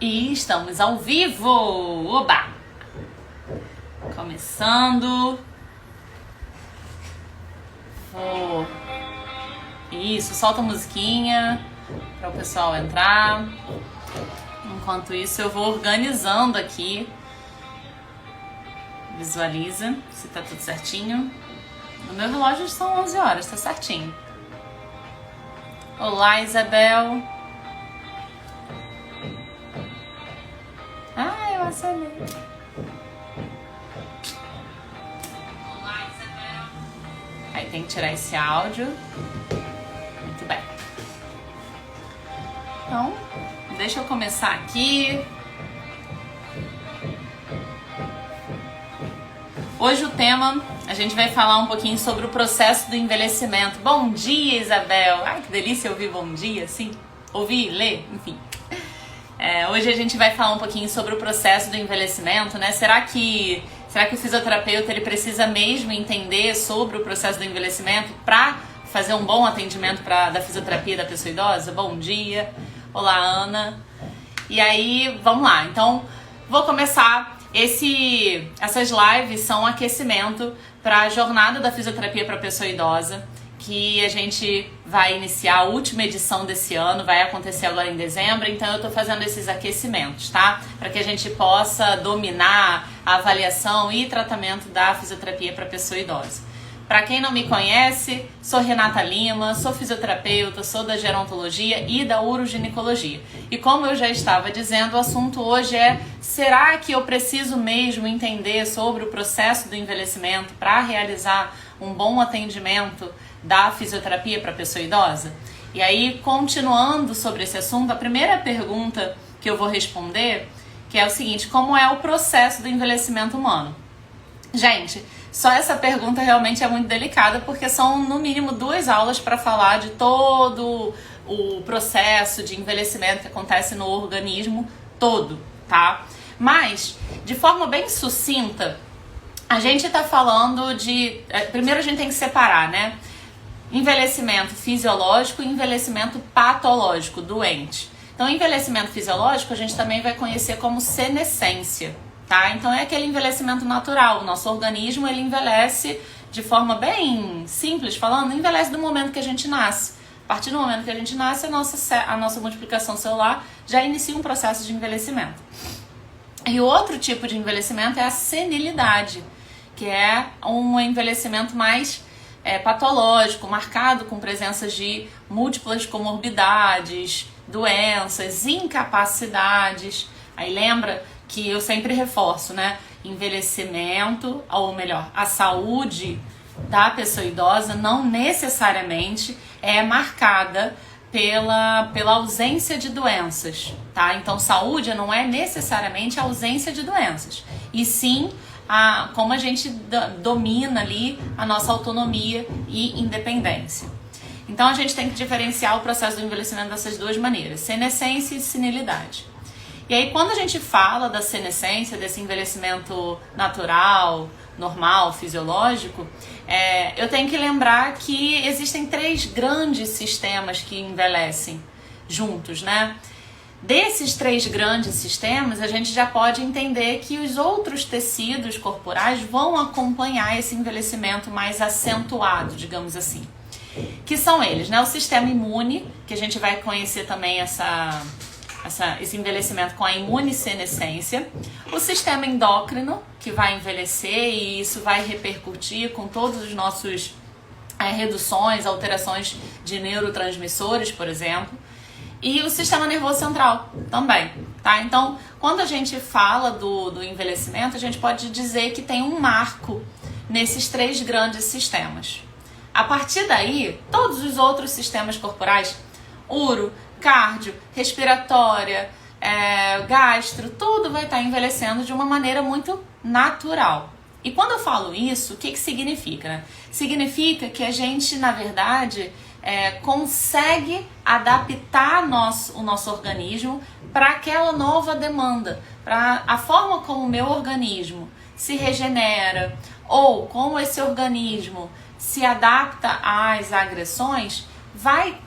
E estamos ao vivo! Oba! Começando. Isso, solta a musiquinha para o pessoal entrar. Enquanto isso, eu vou organizando aqui. Visualiza se tá tudo certinho. No meu relógio são 11 horas, tá certinho. Olá, Isabel. Eu assinei. Olá, Isabel. Aí tem que tirar esse áudio. Muito bem. Então, deixa eu começar aqui. Hoje o tema, a gente vai falar um pouquinho sobre o processo do envelhecimento. Bom dia, Isabel! Ai, que delícia ouvir bom dia, assim. Ouvir, ler, enfim. Hoje a gente vai falar um pouquinho sobre o processo do envelhecimento, né? Será que o fisioterapeuta ele precisa mesmo entender sobre o processo do envelhecimento para fazer um bom atendimento da fisioterapia da pessoa idosa? Bom dia! Olá, Ana! E aí, vamos lá. Então, vou começar. Essas lives são um aquecimento para a jornada da fisioterapia para a pessoa idosa, que a gente vai iniciar a última edição desse ano, vai acontecer agora em dezembro, então eu estou fazendo esses aquecimentos, tá? Para que a gente possa dominar a avaliação e tratamento da fisioterapia para a pessoa idosa. Para quem não me conhece, sou Renata Lima, sou fisioterapeuta, sou da gerontologia e da uroginecologia. E como eu já estava dizendo, o assunto hoje é: será que eu preciso mesmo entender sobre o processo do envelhecimento para realizar um bom atendimento da fisioterapia para a pessoa idosa? E aí, continuando sobre esse assunto, a primeira pergunta que eu vou responder, que é o seguinte: como é o processo do envelhecimento humano? Gente, só essa pergunta realmente é muito delicada, porque são no mínimo 2 aulas para falar de todo o processo de envelhecimento que acontece no organismo todo, tá? Mas, de forma bem sucinta, a gente tá falando de... Primeiro a gente tem que separar, né? Envelhecimento fisiológico e envelhecimento patológico, doente. Então, envelhecimento fisiológico a gente também vai conhecer como senescência, tá? Então é aquele envelhecimento natural. O nosso organismo ele envelhece de forma bem simples falando, envelhece do momento que a gente nasce. A partir do momento que a gente nasce, a nossa multiplicação celular já inicia um processo de envelhecimento. E o outro tipo de envelhecimento é a senilidade, que é um envelhecimento mais patológico, marcado com presenças de múltiplas comorbidades, doenças, incapacidades. Aí lembra que eu sempre reforço, né? Envelhecimento, ou melhor, a saúde da pessoa idosa não necessariamente é marcada pela ausência de doenças, tá? Então, saúde não é necessariamente a ausência de doenças, e sim como a gente domina ali a nossa autonomia e independência. Então, a gente tem que diferenciar o processo do envelhecimento dessas duas maneiras, senescência e senilidade. E aí, quando a gente fala da senescência, desse envelhecimento natural, normal, fisiológico, eu tenho que lembrar que existem 3 grandes sistemas que envelhecem juntos, né? Desses 3 grandes sistemas, a gente já pode entender que os outros tecidos corporais vão acompanhar esse envelhecimento mais acentuado, digamos assim. Que são eles, né? O sistema imune, que a gente vai conhecer também esse envelhecimento com a imunissenescência, o sistema endócrino, que vai envelhecer e isso vai repercutir com todos os nossos reduções, alterações de neurotransmissores, por exemplo, e o sistema nervoso central também, tá? Então, quando a gente fala do envelhecimento, a gente pode dizer que tem um marco nesses 3 grandes sistemas. A partir daí, todos os outros sistemas corporais, uro, cardio, respiratória, gastro, tudo vai estar envelhecendo de uma maneira muito natural. E quando eu falo isso, o que significa, né? Significa que a gente, na verdade, consegue adaptar o nosso organismo para aquela nova demanda, para a forma como o meu organismo se regenera ou como esse organismo se adapta às agressões, vai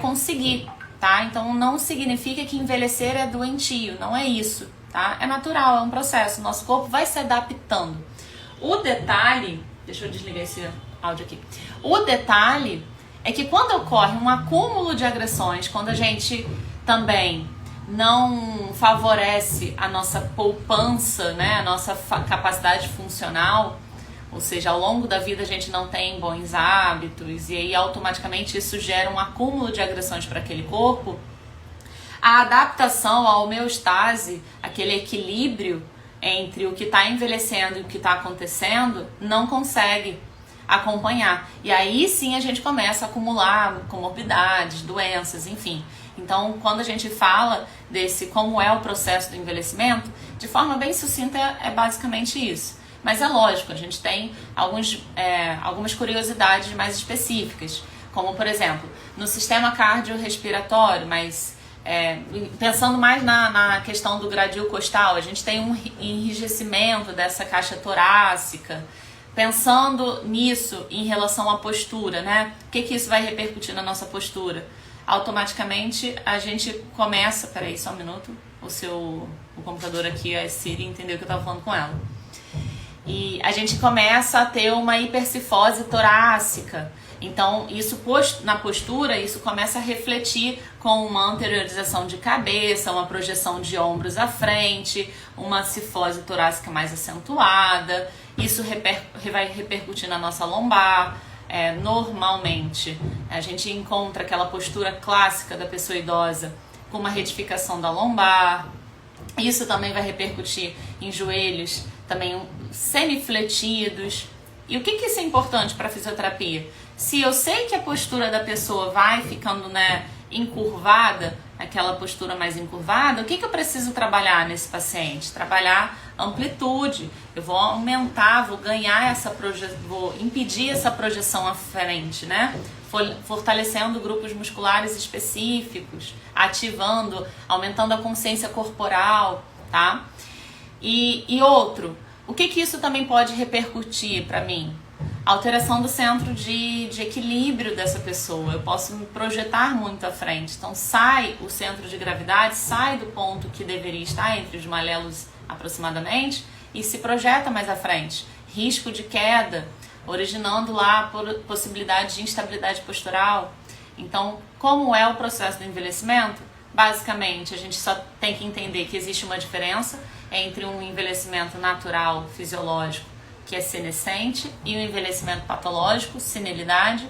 conseguir tá? Então não significa que envelhecer é doentio, não é isso, tá? É natural, é um processo, nosso corpo vai se adaptando. O detalhe, deixa eu desligar esse áudio aqui. O detalhe é que quando ocorre um acúmulo de agressões, quando a gente também não favorece a nossa poupança, né, a nossa capacidade funcional, ou seja, ao longo da vida a gente não tem bons hábitos e aí automaticamente isso gera um acúmulo de agressões para aquele corpo, a adaptação, a homeostase, aquele equilíbrio entre o que está envelhecendo e o que está acontecendo, não consegue acompanhar. E aí sim a gente começa a acumular comorbidades, doenças, enfim. Então, quando a gente fala desse como é o processo do envelhecimento, de forma bem sucinta é basicamente isso. Mas é lógico, a gente tem algumas curiosidades mais específicas, como por exemplo, no sistema cardiorrespiratório, mas pensando mais na questão do gradil costal, a gente tem um enrijecimento dessa caixa torácica. Pensando nisso em relação à postura, né? O que isso vai repercutir na nossa postura? Automaticamente a gente começa... Peraí, só um minuto. O computador aqui, a Siri, entendeu que eu estava falando com ela. E a gente começa a ter uma hipercifose torácica. Então, isso na postura, isso começa a refletir com uma anteriorização de cabeça, uma projeção de ombros à frente, uma cifose torácica mais acentuada. Isso vai repercutir na nossa lombar. Normalmente, a gente encontra aquela postura clássica da pessoa idosa com uma retificação da lombar. Isso também vai repercutir em joelhos, também semifletidos. E o que isso é importante para a fisioterapia? Se eu sei que a postura da pessoa vai ficando, encurvada, aquela postura mais encurvada, o que eu preciso trabalhar nesse paciente? Trabalhar amplitude. Eu vou aumentar, vou ganhar vou impedir essa projeção à frente, né? Fortalecendo grupos musculares específicos, ativando, aumentando a consciência corporal, tá? E outro, o que isso também pode repercutir para mim? Alteração do centro de equilíbrio dessa pessoa. Eu posso me projetar muito à frente. Então o centro de gravidade sai do ponto que deveria estar entre os malelos aproximadamente e se projeta mais à frente. Risco de queda, originando lá possibilidade de instabilidade postural. Então, como é o processo do envelhecimento? Basicamente, a gente só tem que entender que existe uma diferença entre um envelhecimento natural, fisiológico, que é senescente, e o envelhecimento patológico, senilidade,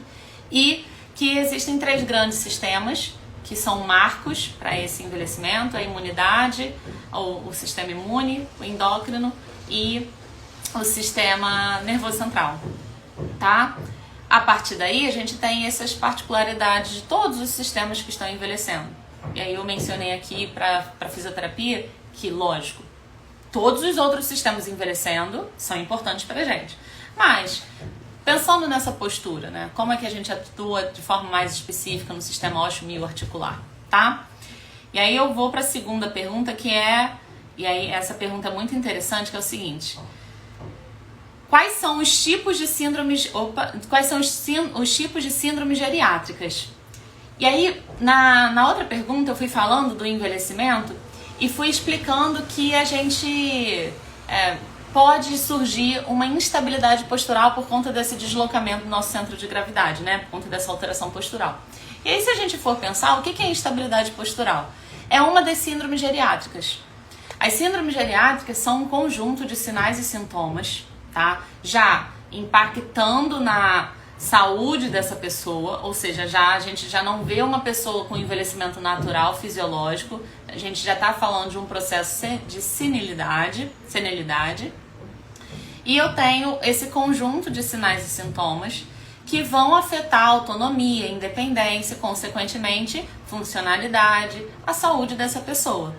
e que existem 3 grandes sistemas que são marcos para esse envelhecimento: a imunidade, o sistema imune, o endócrino e o sistema nervoso central, tá? A partir daí a gente tem essas particularidades de todos os sistemas que estão envelhecendo. E aí eu mencionei aqui para fisioterapia que, lógico, todos os outros sistemas envelhecendo são importantes para a gente. Mas, pensando nessa postura, né? Como é que a gente atua de forma mais específica no sistema ósseo-mioarticular, tá? E aí eu vou para a segunda pergunta, que é... E aí essa pergunta é muito interessante, que é o seguinte: quais são os tipos de síndromes... quais são os tipos de síndromes geriátricas? E aí, na outra pergunta, eu fui falando do envelhecimento e fui explicando que a gente pode surgir uma instabilidade postural por conta desse deslocamento do nosso centro de gravidade, né? Por conta dessa alteração postural. E aí, se a gente for pensar, o que é instabilidade postural? É uma das síndromes geriátricas. As síndromes geriátricas são um conjunto de sinais e sintomas, tá? Já impactando na saúde dessa pessoa, ou seja, a gente já não vê uma pessoa com envelhecimento natural, fisiológico, a gente já está falando de um processo de senilidade, e eu tenho esse conjunto de sinais e sintomas que vão afetar a autonomia, independência, consequentemente, funcionalidade, a saúde dessa pessoa,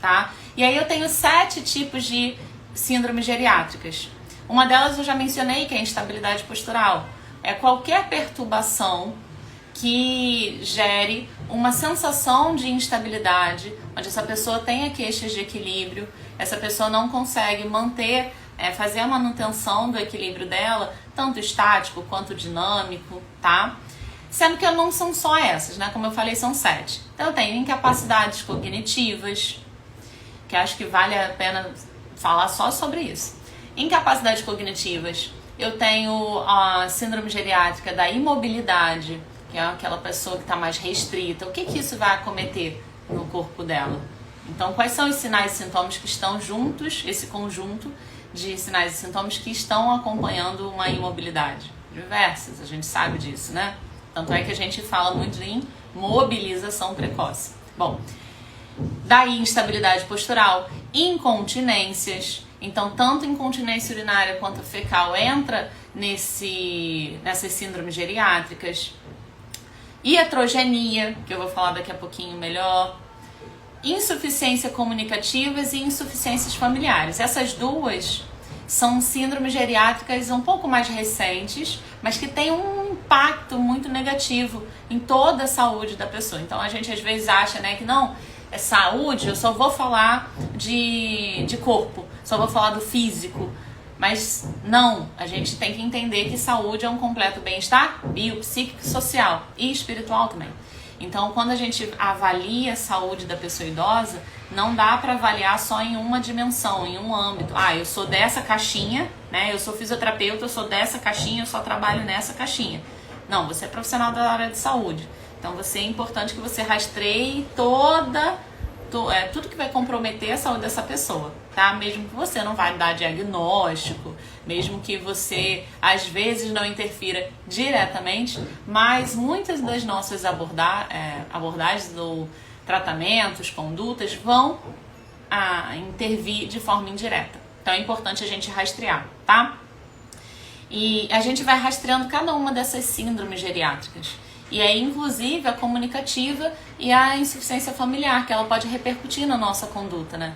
tá? E aí eu tenho 7 tipos de síndromes geriátricas. Uma delas eu já mencionei, que é a instabilidade postural. É qualquer perturbação que gere uma sensação de instabilidade, onde essa pessoa tenha queixas de equilíbrio, essa pessoa não consegue manter, fazer a manutenção do equilíbrio dela, tanto estático quanto dinâmico, tá? Sendo que não são só essas, né? Como eu falei, são 7. Então eu tenho incapacidades cognitivas, que acho que vale a pena falar só sobre isso. Incapacidades cognitivas. Eu tenho a síndrome geriátrica da imobilidade, que é aquela pessoa que está mais restrita. O que isso vai acometer no corpo dela? Então, quais são os sinais e sintomas que estão juntos, esse conjunto de sinais e sintomas que estão acompanhando uma imobilidade? Diversas, a gente sabe disso, né? Tanto é que a gente fala muito em mobilização precoce. Bom, daí instabilidade postural, incontinências. Então, tanto incontinência urinária quanto fecal entra nessas síndromes geriátricas. Iatrogenia, que eu vou falar daqui a pouquinho melhor. Insuficiência comunicativas e insuficiências familiares. Essas duas são síndromes geriátricas um pouco mais recentes, mas que têm um impacto muito negativo em toda a saúde da pessoa. Então a gente às vezes acha, né, que não, é saúde, eu só vou falar de corpo, só vou falar do físico. Mas não, a gente tem que entender que saúde é um completo bem-estar biopsíquico, social e espiritual também. Então, quando a gente avalia a saúde da pessoa idosa, não dá para avaliar só em uma dimensão, em um âmbito. Ah, eu sou dessa caixinha, né? Eu sou fisioterapeuta, eu sou dessa caixinha, eu só trabalho nessa caixinha. Não, você é profissional da área de saúde. Então, é importante que você rastreie tudo que vai comprometer a saúde dessa pessoa, tá? Mesmo que você não vai dar diagnóstico, mesmo que você, às vezes, não interfira diretamente, mas muitas das nossas abordagens ou tratamentos, condutas, vão intervir de forma indireta. Então, é importante a gente rastrear, tá? E a gente vai rastreando cada uma dessas síndromes geriátricas. E aí, inclusive, a comunicativa e a insuficiência familiar, que ela pode repercutir na nossa conduta, né?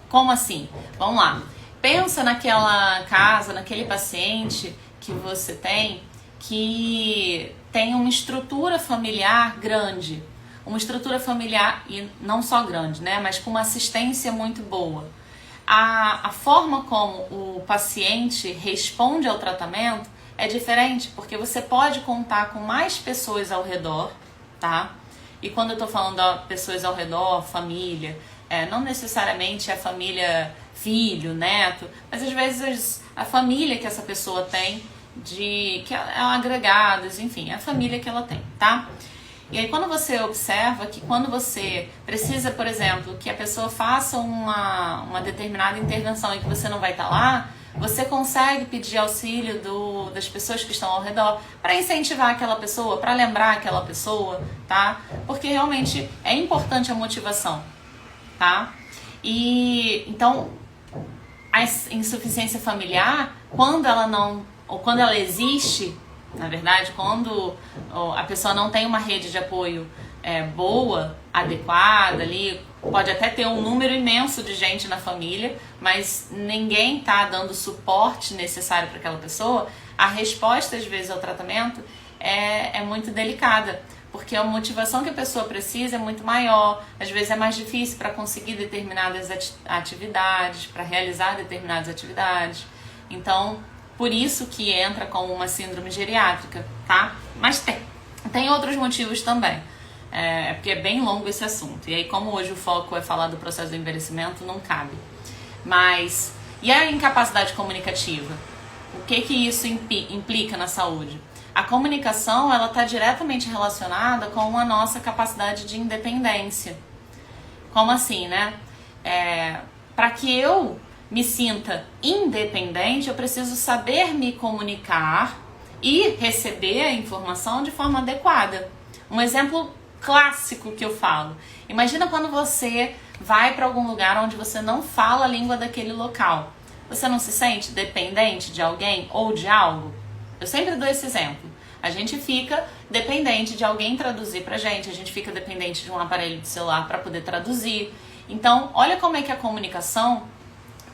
Como assim? Vamos lá. Pensa naquela casa, naquele paciente que você tem, que tem uma estrutura familiar grande. Uma estrutura familiar, e não só grande, né? Mas com uma assistência muito boa. A forma como o paciente responde ao tratamento é diferente, porque você pode contar com mais pessoas ao redor, tá? E quando eu tô falando de pessoas ao redor, família, não necessariamente a família filho, neto, mas às vezes a família que essa pessoa tem, que é agregados, enfim, a família que ela tem, tá? E aí quando você observa que quando você precisa, por exemplo, que a pessoa faça uma determinada intervenção e que você não vai estar lá, você consegue pedir auxílio das pessoas que estão ao redor para incentivar aquela pessoa, para lembrar aquela pessoa, tá? Porque realmente é importante a motivação, tá? E então a insuficiência familiar, quando ela existe, na verdade, quando a pessoa não tem uma rede de apoio boa, adequada ali, pode até ter um número imenso de gente na família, mas ninguém está dando o suporte necessário para aquela pessoa, a resposta às vezes ao tratamento é muito delicada, porque a motivação que a pessoa precisa é muito maior, às vezes é mais difícil para conseguir determinadas atividades, para realizar determinadas atividades. Então, por isso que entra como uma síndrome geriátrica, tá? Mas tem outros motivos também. Porque é bem longo esse assunto. E aí, como hoje o foco é falar do processo do envelhecimento, não cabe. Mas, e a incapacidade comunicativa? O que isso implica na saúde? A comunicação, ela está diretamente relacionada com a nossa capacidade de independência. Como assim, né? Para que eu me sinta independente, eu preciso saber me comunicar e receber a informação de forma adequada. Um exemplo clássico que eu falo. Imagina quando você vai para algum lugar onde você não fala a língua daquele local. Você não se sente dependente de alguém ou de algo? Eu sempre dou esse exemplo. A gente fica dependente de alguém traduzir pra gente, a gente fica dependente de um aparelho de celular para poder traduzir. Então, olha como é que a comunicação,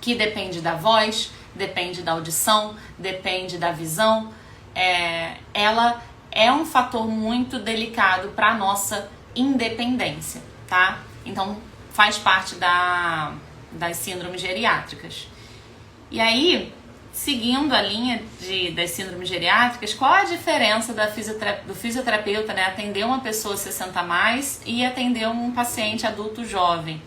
que depende da voz, depende da audição, depende da visão, ela é um fator muito delicado para a nossa independência, tá? Então, faz parte das síndromes geriátricas. E aí, seguindo a linha das síndromes geriátricas, qual a diferença do fisioterapeuta, né, atender uma pessoa 60 a mais e atender um paciente adulto jovem?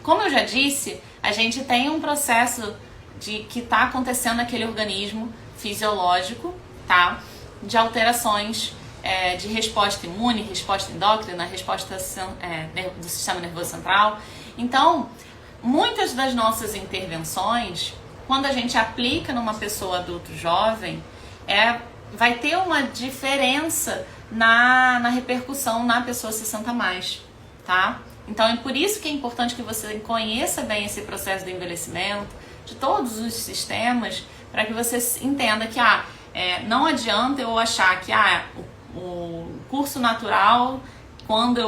Como eu já disse, a gente tem um processo que está acontecendo naquele organismo fisiológico, tá? De alterações de resposta imune, resposta endócrina, resposta do sistema nervoso central. Então, muitas das nossas intervenções, quando a gente aplica numa pessoa adulto jovem, vai ter uma diferença na repercussão na pessoa 60 a mais, tá? Então é por isso que é importante que você conheça bem esse processo do envelhecimento, de todos os sistemas, para que você entenda que não adianta eu achar que o curso natural, quando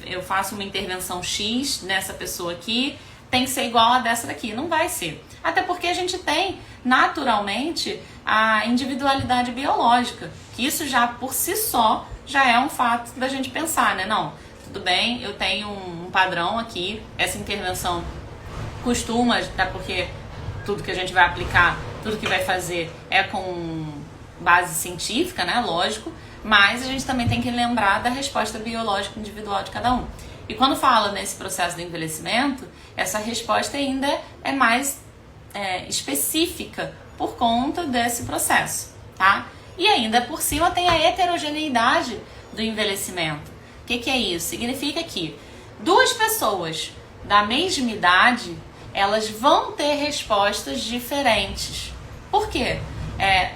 eu faço uma intervenção X nessa pessoa aqui, tem que ser igual a dessa daqui. Não vai ser. Até porque a gente tem, naturalmente, a individualidade biológica, que isso já por si só já é um fato da gente pensar, né? Não, tudo bem, eu tenho um padrão aqui, essa intervenção costuma, até porque tudo que a gente vai aplicar, tudo que vai fazer é com base científica, né? Lógico, mas a gente também tem que lembrar da resposta biológica individual de cada um. E quando fala nesse processo do envelhecimento, essa resposta ainda é mais específica por conta desse processo, tá? E ainda por cima tem a heterogeneidade do envelhecimento. O que é isso? Significa que duas pessoas da mesma idade, elas vão ter respostas diferentes. Por quê?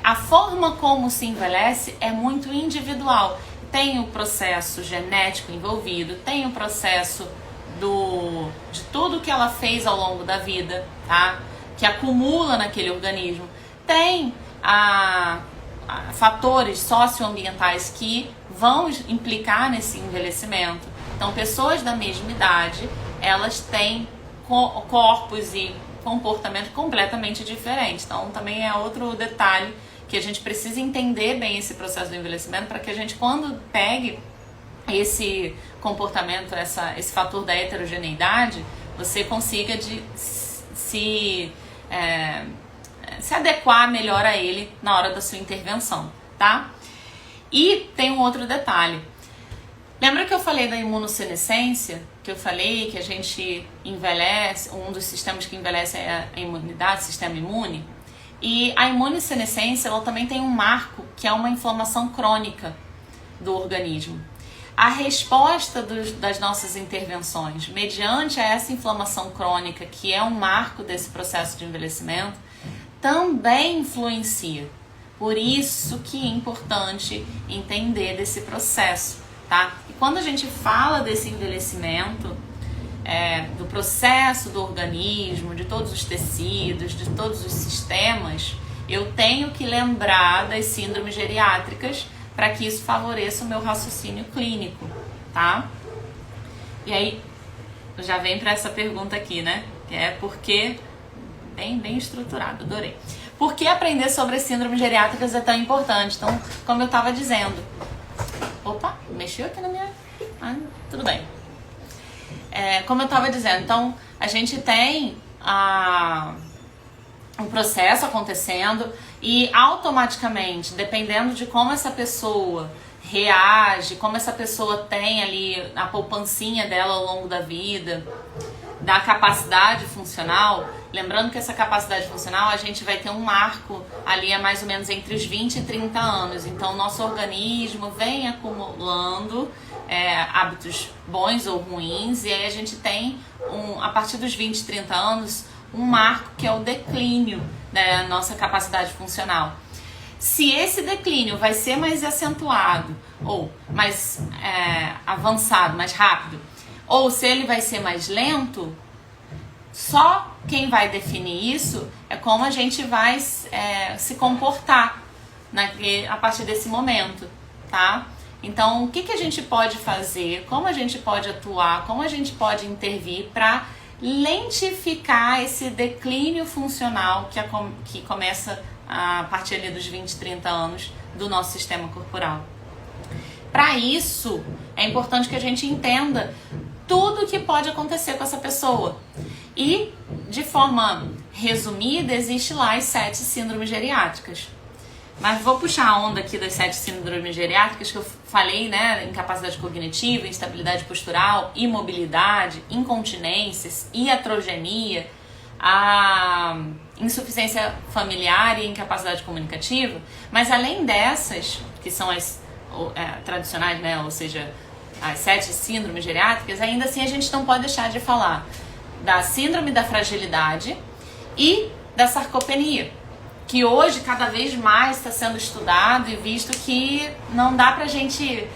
A forma como se envelhece é muito individual. Tem o processo genético envolvido, tem o processo de tudo que ela fez ao longo da vida, tá? Que acumula naquele organismo. Tem fatores socioambientais que vão implicar nesse envelhecimento. Então, pessoas da mesma idade, elas têm corpos e comportamento completamente diferentes. Então, também é outro detalhe que a gente precisa entender bem esse processo do envelhecimento para que a gente, quando pegue esse comportamento, esse fator da heterogeneidade, você consiga se adequar melhor a ele na hora da sua intervenção, tá? E tem um outro detalhe. Lembra que eu falei da imunossenescência? Que eu falei que a gente envelhece, um dos sistemas que envelhece é a imunidade, o sistema imune. E a imunossenescência, ela também tem um marco, que é uma inflamação crônica do organismo. A resposta das nossas intervenções, mediante essa inflamação crônica, que é um marco desse processo de envelhecimento, também influencia. Por isso que é importante entender desse processo, tá? E quando a gente fala desse envelhecimento, do processo do organismo, de todos os tecidos, de todos os sistemas, eu tenho que lembrar das síndromes geriátricas para que isso favoreça o meu raciocínio clínico, tá? E aí, já vem para essa pergunta aqui, né? Que é porque, bem estruturado, adorei. Por que aprender sobre as síndromes geriátricas é tão importante? Então, como eu estava dizendo... Opa, mexeu aqui na minha... tudo bem. Como eu estava dizendo, então, a gente tem um processo acontecendo e automaticamente, dependendo de como essa pessoa reage, como essa pessoa tem ali a poupancinha dela ao longo da vida, da capacidade funcional, lembrando que essa capacidade funcional a gente vai ter um marco ali mais ou menos entre os 20 e 30 anos. Então o nosso organismo vem acumulando hábitos bons ou ruins, e aí a gente tem a partir dos 20, 30 anos um marco que é o declínio da nossa capacidade funcional. Se esse declínio vai ser mais acentuado ou mais avançado, mais rápido, ou se ele vai ser mais lento, só quem vai definir isso é como a gente vai se comportar a partir desse momento, tá? Então, o que a gente pode fazer, como a gente pode atuar, como a gente pode intervir para lentificar esse declínio funcional que começa a partir ali dos 20, 30 anos do nosso sistema corporal. Para isso, é importante que a gente entenda tudo o que pode acontecer com essa pessoa e, de forma resumida, existe lá as 7 síndromes geriátricas. Mas vou puxar a onda aqui das 7 síndromes geriátricas que eu falei, né? Incapacidade cognitiva, instabilidade postural, imobilidade, incontinências, iatrogenia, a insuficiência familiar e incapacidade comunicativa. Mas além dessas, que são as tradicionais, né? Ou seja, as 7 síndromes geriátricas, ainda assim a gente não pode deixar de falar da síndrome da fragilidade e da sarcopenia, que hoje cada vez mais está sendo estudado e visto que não dá pra gente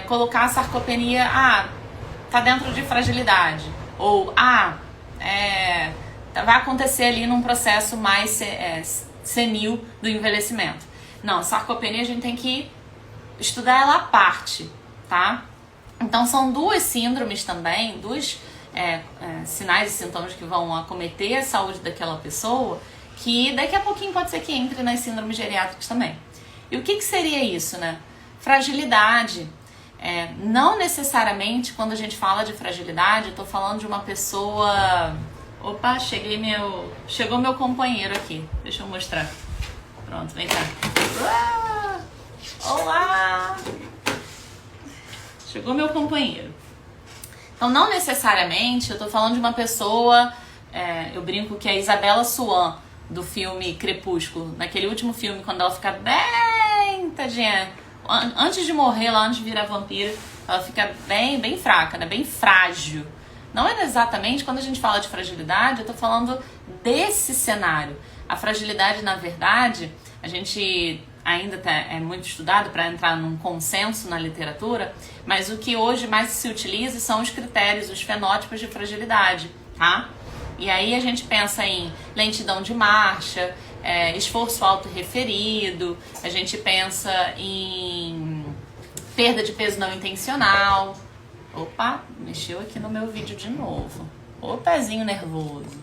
colocar a sarcopenia, tá dentro de fragilidade, ou vai acontecer ali num processo mais senil do envelhecimento. Não, sarcopenia a gente tem que estudar ela à parte, tá? Então são 2 síndromes também, 2 sinais e sintomas que vão acometer a saúde daquela pessoa, que daqui a pouquinho pode ser que entre nas síndromes geriátricas também. E o que seria isso, né? Fragilidade. Não necessariamente, quando a gente fala de fragilidade, eu tô falando de uma pessoa... Opa, chegou meu companheiro aqui. Deixa eu mostrar. Pronto, vem cá. Olá! Chegou meu companheiro. Então, não necessariamente, eu tô falando de uma pessoa... eu brinco que é a Isabela Swan, do filme Crepúsculo, naquele último filme, quando ela fica bem tadinha, antes de morrer, lá antes de virar vampira, ela fica bem fraca, né? Bem frágil. Não é exatamente, quando a gente fala de fragilidade, eu tô falando desse cenário. A fragilidade, na verdade, a gente ainda é muito estudado para entrar num consenso na literatura, mas o que hoje mais se utiliza são os critérios, os fenótipos de fragilidade, tá? E aí a gente pensa em lentidão de marcha, esforço autorreferido, a gente pensa em perda de peso não intencional. Opa, mexeu aqui no meu vídeo de novo. Ô pezinho nervoso.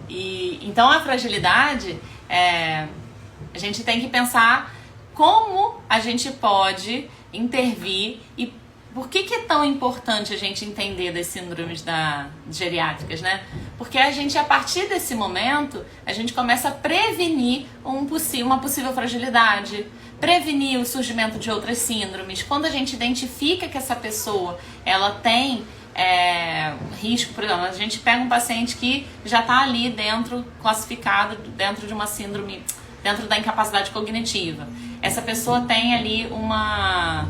E então a fragilidade, a gente tem que pensar como a gente pode intervir e por que é tão importante a gente entender das síndromes geriátricas, né? Porque a gente, a partir desse momento, a gente começa a prevenir uma possível fragilidade, prevenir o surgimento de outras síndromes. Quando a gente identifica que essa pessoa, ela tem risco, por exemplo, a gente pega um paciente que já está ali dentro, classificado dentro de uma síndrome, dentro da incapacidade cognitiva. Essa pessoa tem ali uma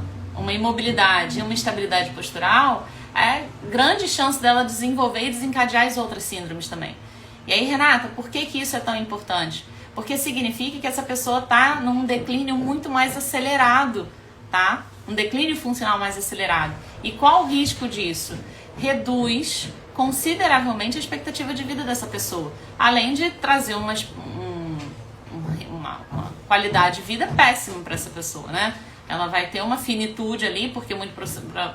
imobilidade, uma instabilidade postural, grande chance dela desenvolver e desencadear as outras síndromes também. E aí, Renata, por que isso é tão importante? Porque significa que essa pessoa está num declínio muito mais acelerado, tá? Um declínio funcional mais acelerado. E qual o risco disso? Reduz consideravelmente a expectativa de vida dessa pessoa, além de trazer uma qualidade de vida péssima para essa pessoa, né? Ela vai ter uma finitude ali, porque muito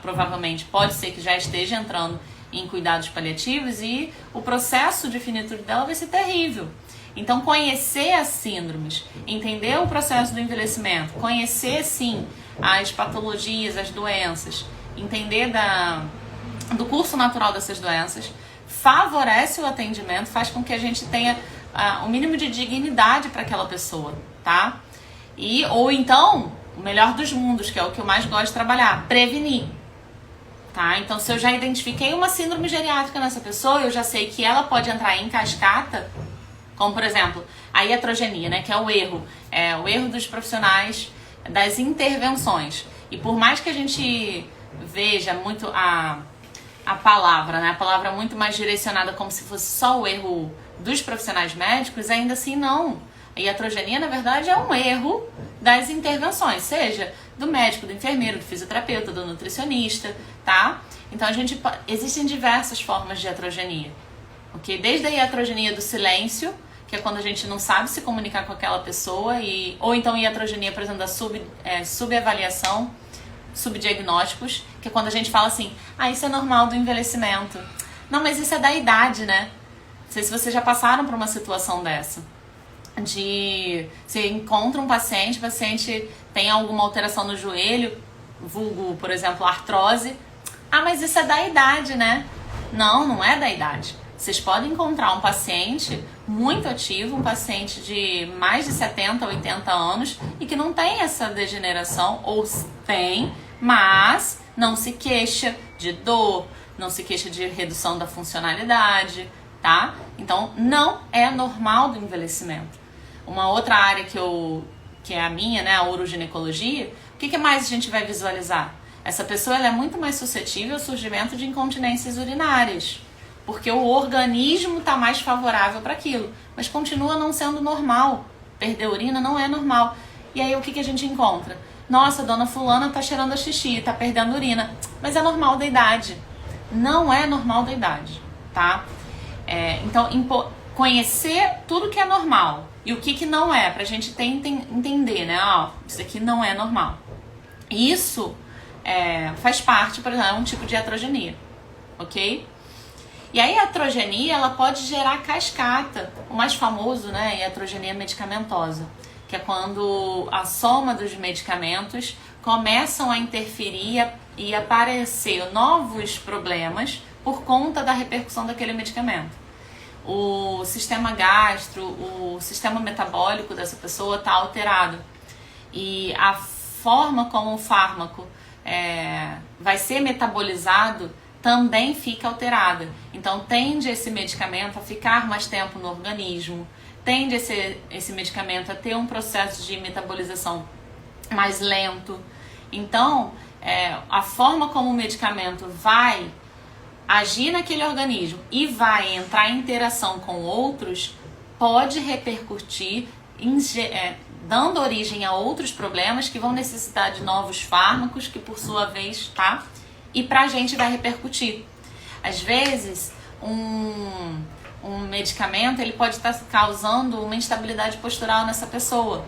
provavelmente pode ser que já esteja entrando em cuidados paliativos e o processo de finitude dela vai ser terrível. Então, conhecer as síndromes, entender o processo do envelhecimento, conhecer, sim, as patologias, as doenças, entender do curso natural dessas doenças, favorece o atendimento, faz com que a gente tenha o mínimo de dignidade para aquela pessoa, tá? Ou então, o melhor dos mundos, que é o que eu mais gosto de trabalhar, prevenir. Tá? Então, se eu já identifiquei uma síndrome geriátrica nessa pessoa, eu já sei que ela pode entrar em cascata, como, por exemplo, a iatrogenia, né? Que é o erro dos profissionais das intervenções. E por mais que a gente veja muito a palavra, né? A palavra muito mais direcionada como se fosse só o erro dos profissionais médicos, ainda assim não. A iatrogenia, na verdade, é um erro das intervenções, seja do médico, do enfermeiro, do fisioterapeuta, do nutricionista, tá? Então, existem diversas formas de iatrogenia, ok? Desde a iatrogenia do silêncio, que é quando a gente não sabe se comunicar com aquela pessoa, ou então iatrogenia, por exemplo, da subavaliação, subdiagnósticos, que é quando a gente fala assim, isso é normal do envelhecimento. Não, mas isso é da idade, né? Não sei se vocês já passaram por uma situação dessa. Você encontra um paciente, o paciente tem alguma alteração no joelho, vulgo, por exemplo, artrose. Mas isso é da idade, né? Não, não é da idade. Vocês podem encontrar um paciente muito ativo, um paciente de mais de 70, 80 anos e que não tem essa degeneração, ou tem, mas não se queixa de dor, não se queixa de redução da funcionalidade, tá? Então, não é normal do envelhecimento. Uma outra área que é a minha, né, a uroginecologia, o que mais a gente vai visualizar? Essa pessoa ela é muito mais suscetível ao surgimento de incontinências urinárias, porque o organismo está mais favorável para aquilo, mas continua não sendo normal. Perder urina não é normal. E aí o que a gente encontra? Nossa, dona fulana tá cheirando a xixi, tá perdendo urina, mas é normal da idade. Não é normal da idade, tá? Então, conhecer tudo que é normal e o que não é, pra gente entender, né? Isso aqui não é normal. Isso faz parte, por exemplo, é um tipo de iatrogenia, ok? E aí a iatrogenia, ela pode gerar cascata. O mais famoso, né, é a iatrogenia medicamentosa, que é quando a soma dos medicamentos começam a interferir e aparecer novos problemas por conta da repercussão daquele medicamento. O sistema gastro, o sistema metabólico dessa pessoa está alterado. E a forma como o fármaco vai ser metabolizado também fica alterada. Então tende esse medicamento a ficar mais tempo no organismo, tende esse medicamento a ter um processo de metabolização mais lento. Então, a forma como o medicamento vai agir naquele organismo e vai entrar em interação com outros pode repercutir, dando origem a outros problemas que vão necessitar de novos fármacos, que por sua vez, tá? E pra gente vai repercutir. Às vezes, um medicamento ele pode estar causando uma instabilidade postural nessa pessoa.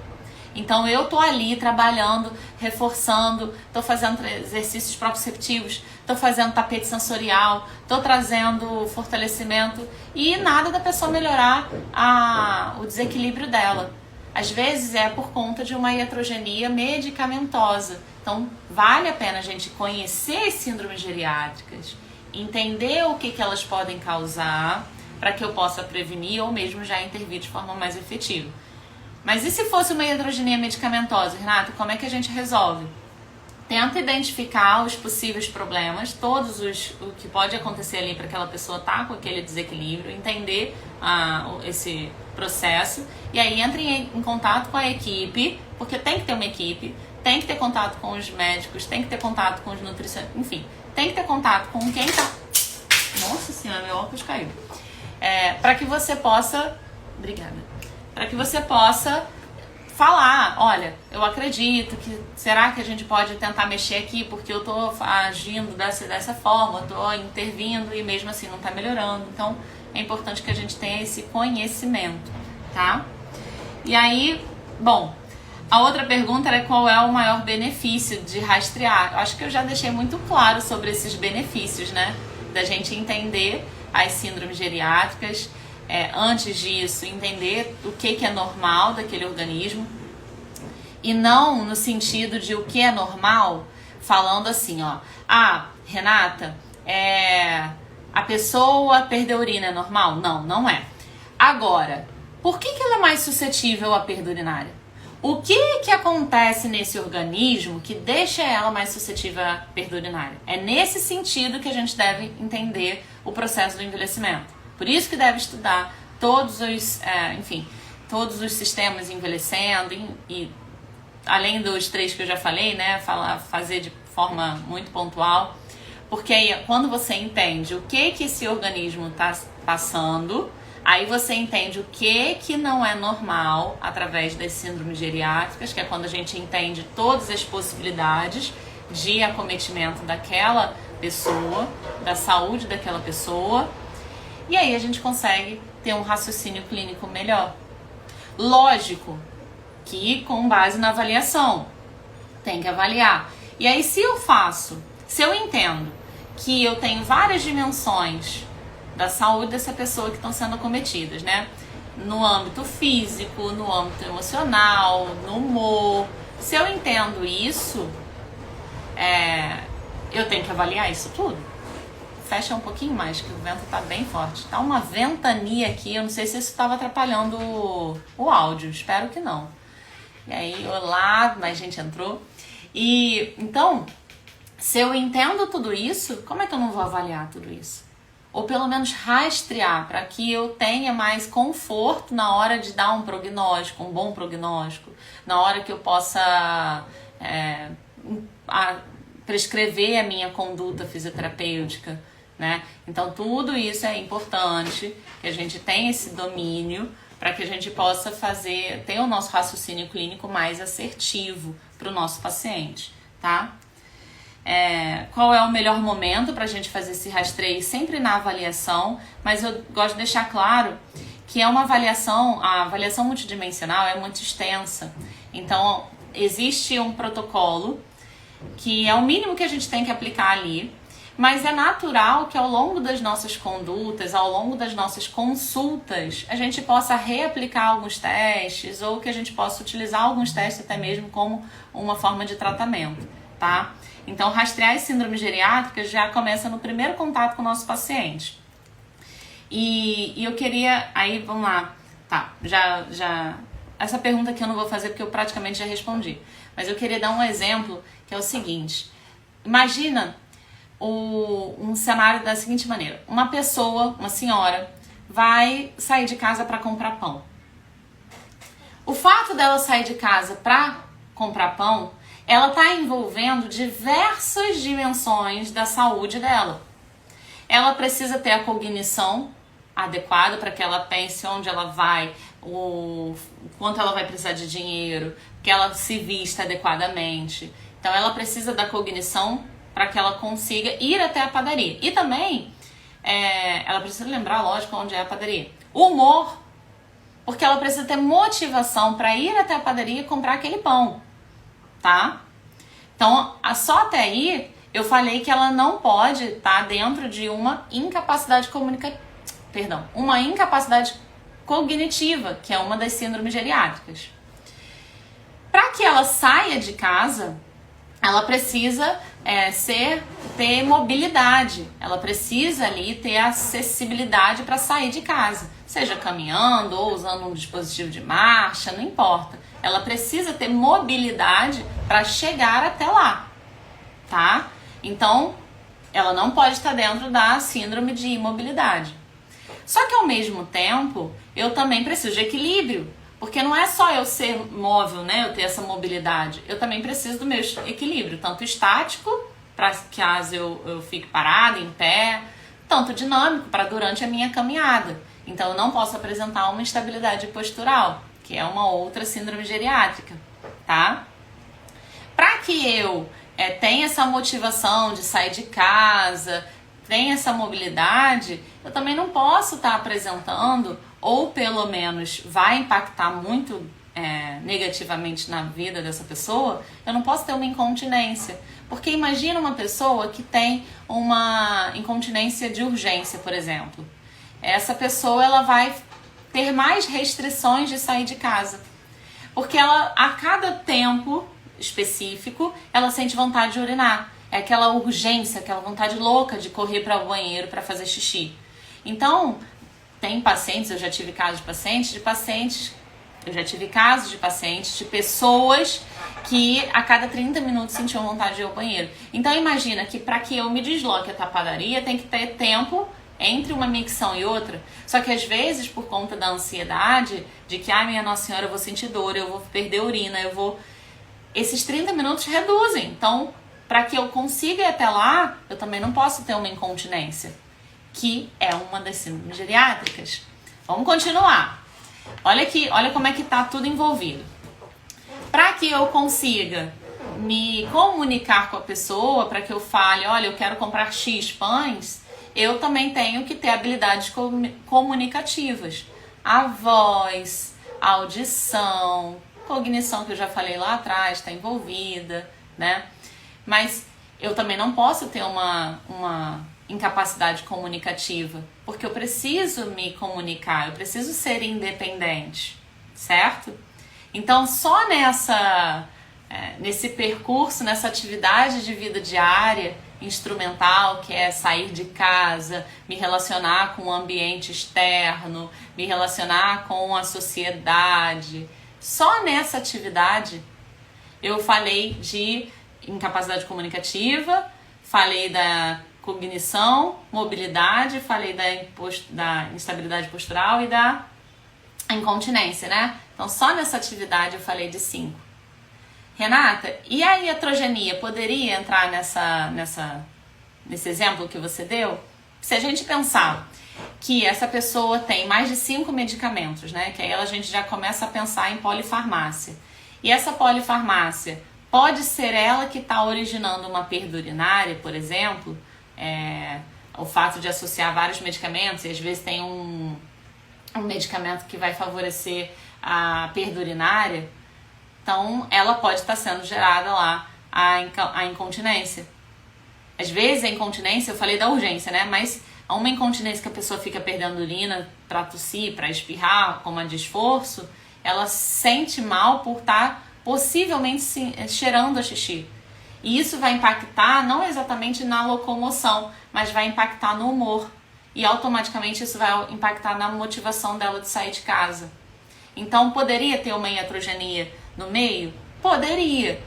Então eu tô ali trabalhando, reforçando, tô fazendo exercícios proprioceptivos, tô fazendo tapete sensorial, tô trazendo fortalecimento e nada da pessoa melhorar o desequilíbrio dela. Às vezes é por conta de uma iatrogenia medicamentosa. Então vale a pena a gente conhecer as síndromes geriátricas, entender o que elas podem causar para que eu possa prevenir ou mesmo já intervir de forma mais efetiva. Mas e se fosse uma iatrogenia medicamentosa, Renata, como é que a gente resolve? Tenta identificar os possíveis problemas, o que pode acontecer ali para aquela pessoa estar com aquele desequilíbrio, entender esse processo e aí entre em contato com a equipe, porque tem que ter uma equipe, tem que ter contato com os médicos, tem que ter contato com os nutricionistas, enfim, tem que ter contato com quem tá... Nossa senhora, meu óculos caiu. Para que você possa... Obrigada. Para que você possa falar, olha, eu acredito que, será que a gente pode tentar mexer aqui porque eu tô agindo dessa forma, eu tô intervindo e mesmo assim não tá melhorando. Então, é importante que a gente tenha esse conhecimento, tá? E aí, bom, a outra pergunta era qual é o maior benefício de rastrear. Eu acho que eu já deixei muito claro sobre esses benefícios, né? Da gente entender as síndromes geriátricas, antes disso, entender o que é normal daquele organismo e não no sentido de o que é normal, falando assim, ó, Renata, a pessoa perder urina é normal? Não, não é. Agora, por que ela é mais suscetível à perda urinária? O que acontece nesse organismo que deixa ela mais suscetível à perda urinária? É nesse sentido que a gente deve entender o processo do envelhecimento. Por isso que deve estudar todos os sistemas envelhecendo e além dos 3 que eu já falei, né, fazer de forma muito pontual, porque aí quando você entende o que esse organismo está passando, aí você entende o que não é normal através das síndromes geriátricas, que é quando a gente entende todas as possibilidades de acometimento daquela pessoa, da saúde daquela pessoa. E aí a gente consegue ter um raciocínio clínico melhor. Lógico que com base na avaliação. Tem que avaliar. E aí se eu entendo que eu tenho várias dimensões da saúde dessa pessoa que estão sendo acometidas, né? No âmbito físico, no âmbito emocional, no humor. Se eu entendo isso, eu tenho que avaliar isso tudo. fecha um pouquinho mais, que o vento tá bem forte. Tá uma ventania aqui, eu não sei se isso estava atrapalhando o áudio, espero que não. E aí, olá, mais gente entrou. E então, se eu entendo tudo isso, como é que eu não vou avaliar tudo isso? Ou pelo menos rastrear, para que eu tenha mais conforto na hora de dar um prognóstico, um bom prognóstico, na hora que eu possa prescrever a minha conduta fisioterapêutica, né? Então tudo isso é importante, que a gente tenha esse domínio para que a gente possa ter o nosso raciocínio clínico mais assertivo para o nosso paciente, tá? Qual é o melhor momento para a gente fazer esse rastreio? Sempre na avaliação, mas eu gosto de deixar claro que é uma avaliação, a avaliação multidimensional é muito extensa, então existe um protocolo que é o mínimo que a gente tem que aplicar ali, mas é natural que ao longo das nossas condutas, ao longo das nossas consultas, a gente possa reaplicar alguns testes ou que a gente possa utilizar alguns testes até mesmo como uma forma de tratamento, tá? Então, rastrear as síndromes geriátricas já começa no primeiro contato com o nosso paciente. E eu queria... Aí, vamos lá. Tá, já... Essa pergunta aqui eu não vou fazer porque eu praticamente já respondi. Mas eu queria dar um exemplo, que é o seguinte. Imagina um cenário da seguinte maneira. Uma pessoa, uma senhora, vai sair de casa para comprar pão. O fato dela sair de casa para comprar pão, ela está envolvendo diversas dimensões da saúde dela. Ela precisa ter a cognição adequada para que ela pense onde ela vai, o quanto ela vai precisar de dinheiro, que ela se vista adequadamente. Então ela precisa da cognição para que ela consiga ir até a padaria. E também ela precisa lembrar, lógico, onde é a padaria. O humor, porque ela precisa ter motivação para ir até a padaria e comprar aquele pão, tá? Então, só até aí eu falei que ela não pode estar dentro de uma incapacidade uma incapacidade cognitiva, que é uma das síndromes geriátricas. Para que ela saia de casa, ela precisa ter mobilidade, ela precisa ali ter acessibilidade para sair de casa, seja caminhando ou usando um dispositivo de marcha, não importa. Ela precisa ter mobilidade para chegar até lá, tá? Então, ela não pode estar dentro da síndrome de imobilidade. Só que ao mesmo tempo, eu também preciso de equilíbrio, porque não é só eu ser móvel, né? Eu ter essa mobilidade. Eu também preciso do meu equilíbrio, tanto estático, para que caso eu fique parada, em pé, tanto dinâmico, para durante a minha caminhada. Então eu não posso apresentar uma instabilidade postural, que é uma outra síndrome geriátrica, tá? Para que eu tenha essa motivação de sair de casa, tenha essa mobilidade, eu também não posso estar apresentando, ou pelo menos vai impactar muito negativamente na vida dessa pessoa, eu não posso ter uma incontinência. Porque imagina uma pessoa que tem uma incontinência de urgência, por exemplo. Essa pessoa ela vai ter mais restrições de sair de casa. Porque ela, a cada tempo específico, ela sente vontade de urinar. É aquela urgência, aquela vontade louca de correr para o banheiro para fazer xixi. Então, tem pacientes, eu já tive casos de pacientes, de pessoas que a cada 30 minutos sentiam vontade de ir ao banheiro. Então imagina que para que eu me desloque até a padaria tem que ter tempo entre uma micção e outra. Só que às vezes, por conta da ansiedade, de que, minha Nossa Senhora, eu vou sentir dor, eu vou perder urina, esses 30 minutos reduzem. Então, para que eu consiga ir até lá, eu também não posso ter uma incontinência, que é uma das síndromes geriátricas. Vamos continuar. Olha aqui, olha como é que tá tudo envolvido. Para que eu consiga me comunicar com a pessoa, para que eu fale, olha, eu quero comprar X pães, eu também tenho que ter habilidades comunicativas. A voz, a audição, cognição, que eu já falei lá atrás, está envolvida, né? Mas eu também não posso ter uma incapacidade comunicativa, porque eu preciso me comunicar, eu preciso ser independente, certo? Então, só nesse percurso, nessa atividade de vida diária, instrumental, que é sair de casa, me relacionar com o ambiente externo, me relacionar com a sociedade. Só nessa atividade eu falei de incapacidade comunicativa, falei da cognição, mobilidade, falei da instabilidade postural e da incontinência, né? Então só nessa atividade eu falei de 5. Renata, e a iatrogenia poderia entrar nesse exemplo que você deu? Se a gente pensar que essa pessoa tem mais de 5 medicamentos, né? Que aí a gente já começa a pensar em polifarmácia. E essa polifarmácia pode ser ela que está originando uma perda urinária, por exemplo, o fato de associar vários medicamentos, e às vezes tem um medicamento que vai favorecer a perda urinária, então ela pode estar sendo gerada lá a incontinência. Às vezes a incontinência, eu falei da urgência, né? Mas uma incontinência que a pessoa fica perdendo urina para tossir, para espirrar, como a de esforço, ela sente mal por estar possivelmente cheirando a xixi. E isso vai impactar não exatamente na locomoção, mas vai impactar no humor. E automaticamente isso vai impactar na motivação dela de sair de casa. Então poderia ter uma iatrogenia no meio? Poderia.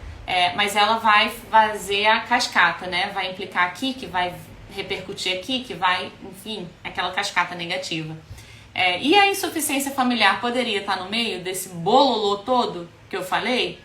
Mas ela vai fazer a cascata, né? Vai implicar aqui, que vai repercutir aqui, que vai, enfim, aquela cascata negativa. E a insuficiência familiar poderia estar no meio desse bololô todo que eu falei?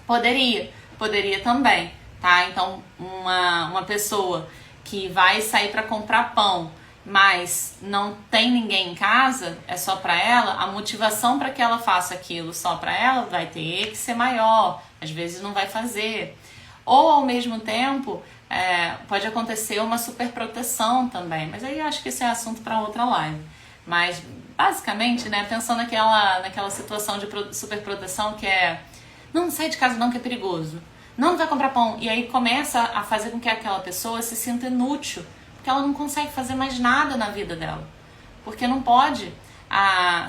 Poderia também, tá? Então, uma pessoa que vai sair para comprar pão, mas não tem ninguém em casa, é só para ela, a motivação para que ela faça aquilo só para ela vai ter que ser maior, às vezes não vai fazer. Ou, ao mesmo tempo, pode acontecer uma superproteção também, mas aí eu acho que esse é assunto para outra live. Mas, basicamente, né, pensando naquela situação de superproteção que não sai de casa não, que é perigoso, não vai comprar pão, e aí começa a fazer com que aquela pessoa se sinta inútil, porque ela não consegue fazer mais nada na vida dela, porque não pode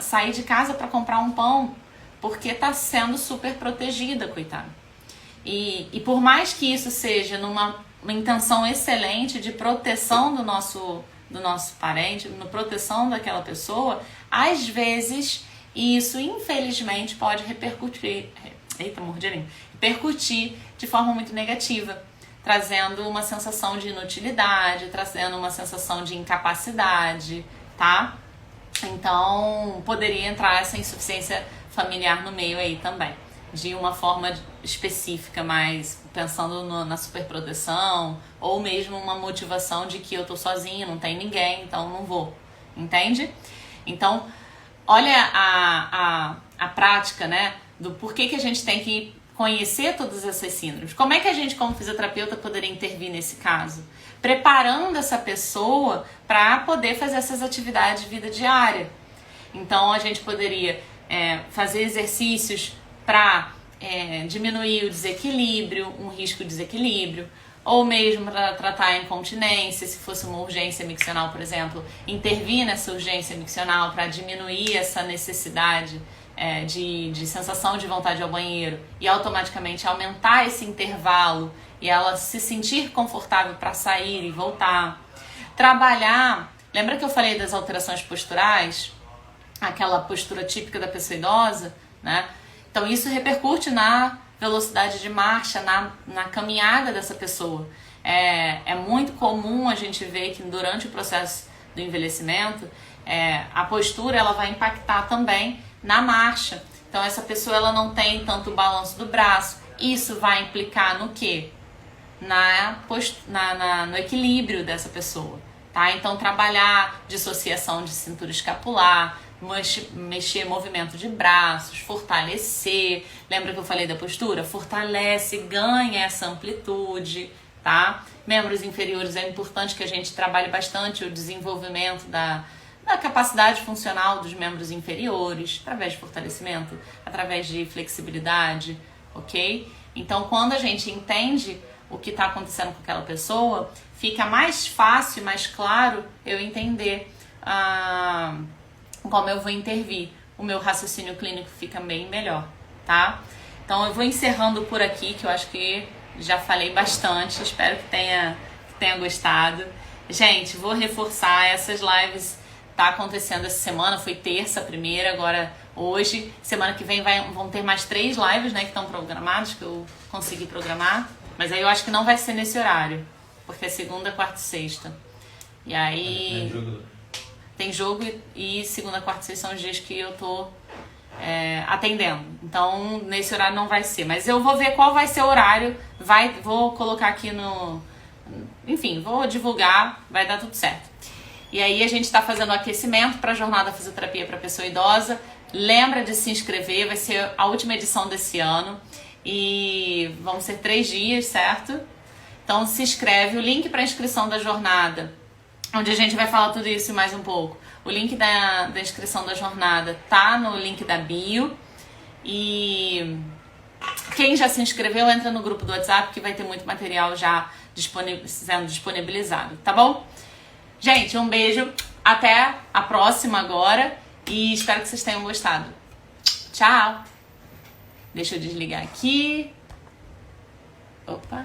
sair de casa para comprar um pão, porque está sendo super protegida, coitada. E por mais que isso seja numa intenção excelente de proteção do nosso parente, na proteção daquela pessoa, às vezes isso infelizmente pode repercutir de forma muito negativa, trazendo uma sensação de inutilidade, trazendo uma sensação de incapacidade, tá? Então poderia entrar essa insuficiência familiar no meio aí também, de uma forma específica, mas pensando na superproteção, ou mesmo uma motivação de que eu tô sozinha, não tem ninguém, então não vou, entende? Então, olha a prática, né, do porquê que a gente tem que conhecer todas essas síndromes. Como é que a gente, como fisioterapeuta, poderia intervir nesse caso? Preparando essa pessoa para poder fazer essas atividades de vida diária. Então, a gente poderia fazer exercícios para diminuir o desequilíbrio, um risco de desequilíbrio, ou mesmo para tratar a incontinência, se fosse uma urgência miccional, por exemplo, intervir nessa urgência miccional para diminuir essa necessidade de sensação de vontade ao banheiro e automaticamente aumentar esse intervalo e ela se sentir confortável para sair e voltar. Trabalhar, lembra que eu falei das alterações posturais? Aquela postura típica da pessoa idosa, né? Então isso repercute na velocidade de marcha, na caminhada dessa pessoa. É muito comum a gente ver que durante o processo do envelhecimento, a postura ela vai impactar também na marcha. Então essa pessoa ela não tem tanto balanço do braço. Isso vai implicar no quê? No equilíbrio dessa pessoa. Tá? Então trabalhar dissociação de cintura escapular, mexer movimento de braços, fortalecer. Lembra que eu falei da postura? Fortalece, ganha essa amplitude, tá? Membros inferiores, é importante que a gente trabalhe bastante o desenvolvimento da capacidade funcional dos membros inferiores, através de fortalecimento, através de flexibilidade, ok? Então, quando a gente entende o que está acontecendo com aquela pessoa, fica mais fácil, mais claro eu entender como eu vou intervir. O meu raciocínio clínico fica bem melhor, tá? Então eu vou encerrando por aqui, que eu acho que já falei bastante. Espero que tenha tenha gostado. Gente, vou reforçar, essas lives tá acontecendo essa semana, foi terça a primeira, agora hoje. Semana que vem vão ter mais 3 lives, né, que estão programadas, que eu consegui programar. Mas aí eu acho que não vai ser nesse horário, porque é segunda, quarta e sexta. E aí tem jogo e segunda, quarta e sexta são os dias que eu tô atendendo. Então nesse horário não vai ser, mas eu vou ver qual vai ser o horário, vou colocar aqui no... Enfim, vou divulgar, vai dar tudo certo. E aí a gente tá fazendo o aquecimento para a jornada fisioterapia para pessoa idosa. Lembra de se inscrever, vai ser a última edição desse ano. E vão ser 3 dias, certo? Então se inscreve, o link para inscrição da jornada, onde a gente vai falar tudo isso e mais um pouco. O link da inscrição da jornada tá no link da bio. E quem já se inscreveu, entra no grupo do WhatsApp que vai ter muito material já sendo disponibilizado, tá bom? Gente, um beijo, até a próxima agora e espero que vocês tenham gostado. Tchau! Deixa eu desligar aqui. Opa!